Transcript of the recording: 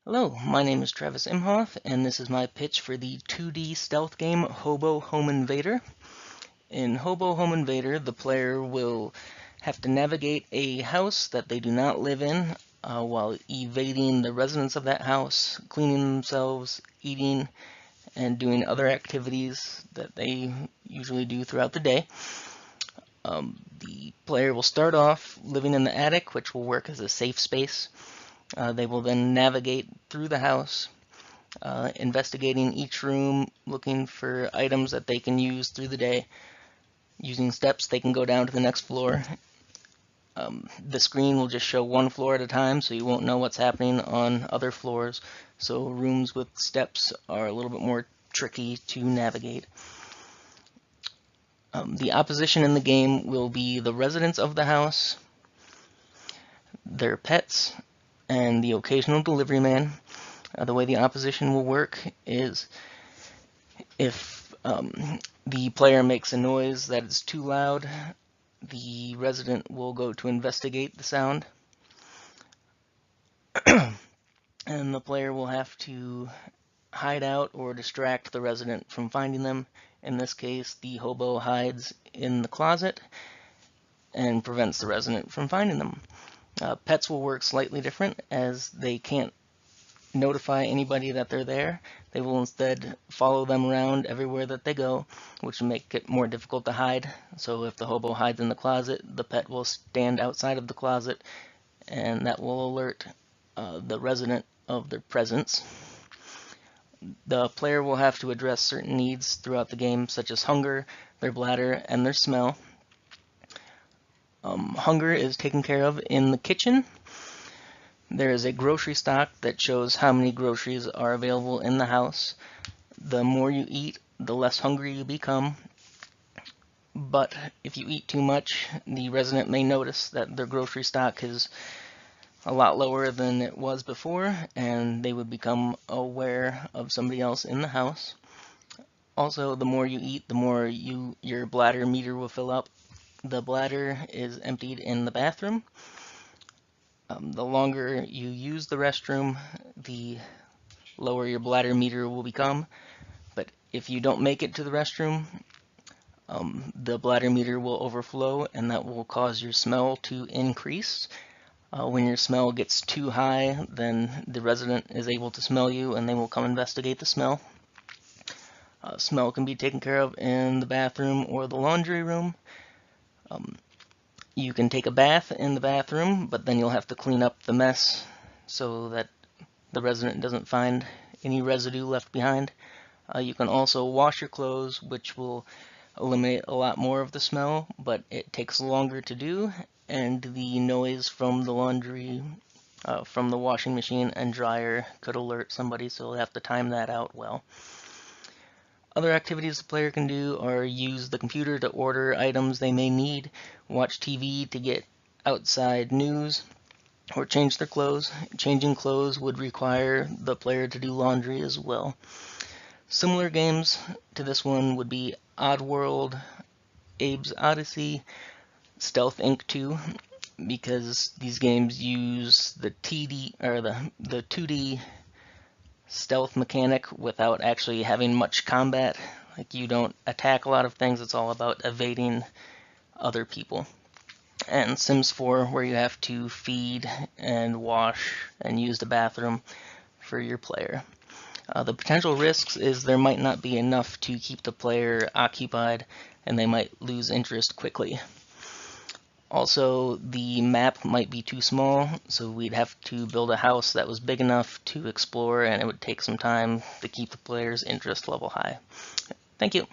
Hello, my name is Travis Imhoff, and this is my pitch for the 2D stealth game Hobo Home Invader. In Hobo Home Invader, the player will have to navigate a house that they do not live in while evading the residents of that house, cleaning themselves, eating, and doing other activities that they usually do throughout the day. The player will start off living in the attic, which will work as a safe space. They will then navigate through the house, investigating each room, looking for items that they can use through the day. Using steps, they can go down to the next floor. The screen will just show one floor at a time, so you won't know what's happening on other floors. So rooms with steps are a little bit more tricky to navigate. The opposition in the game will be the residents of the house, their pets, and the occasional delivery man. The way the opposition will work is if the player makes a noise that is too loud, the resident will go to investigate the sound, and the player will have to hide out or distract the resident from finding them. In this case, the hobo hides in the closet and prevents the resident from finding them. Pets will work slightly different, as they can't notify anybody that they're there. They will instead follow them around everywhere that they go, which will make it more difficult to hide. So if the hobo hides in the closet, the pet will stand outside of the closet, and that will alert the resident of their presence. The player will have to address certain needs throughout the game, such as hunger, their bladder, and their smell. Hunger is taken care of in the kitchen. There is a grocery stock that shows how many groceries are available in the house. The more you eat, the less hungry you become. But if you eat too much, the resident may notice that their grocery stock is a lot lower than it was before, and they would become aware of somebody else in the house. Also, the more you eat, the more your bladder meter will fill up. The bladder is emptied in the bathroom. The longer you use the restroom, the lower your bladder meter will become. But if you don't make it to the restroom, the bladder meter will overflow, and that will cause your smell to increase. When your smell gets too high, then the resident is able to smell you, and they will come investigate the smell. Smell can be taken care of in the bathroom or the laundry room. You can take a bath in the bathroom, but then you'll have to clean up the mess so that the resident doesn't find any residue left behind. You can also wash your clothes, which will eliminate a lot more of the smell, but it takes longer to do, and the noise from the laundry, from the washing machine and dryer could alert somebody, so they'll have to time that out well. Other activities the player can do are use the computer to order items they may need, watch TV to get outside news, or change their clothes. Changing clothes would require the player to do laundry as well. Similar games to this one would be Oddworld, Abe's Odyssey, Stealth Inc. 2, because these games use the 2D stealth mechanic without actually having much combat. Like, you don't attack a lot of things, it's all about evading other people. And Sims 4, where you have to feed and wash and use the bathroom for your player. The potential risks is there might not be enough to keep the player occupied, and they might lose interest quickly. Also, the map might be too small, so we'd have to build a house that was big enough to explore, and it would take some time to keep the player's interest level high. Thank you.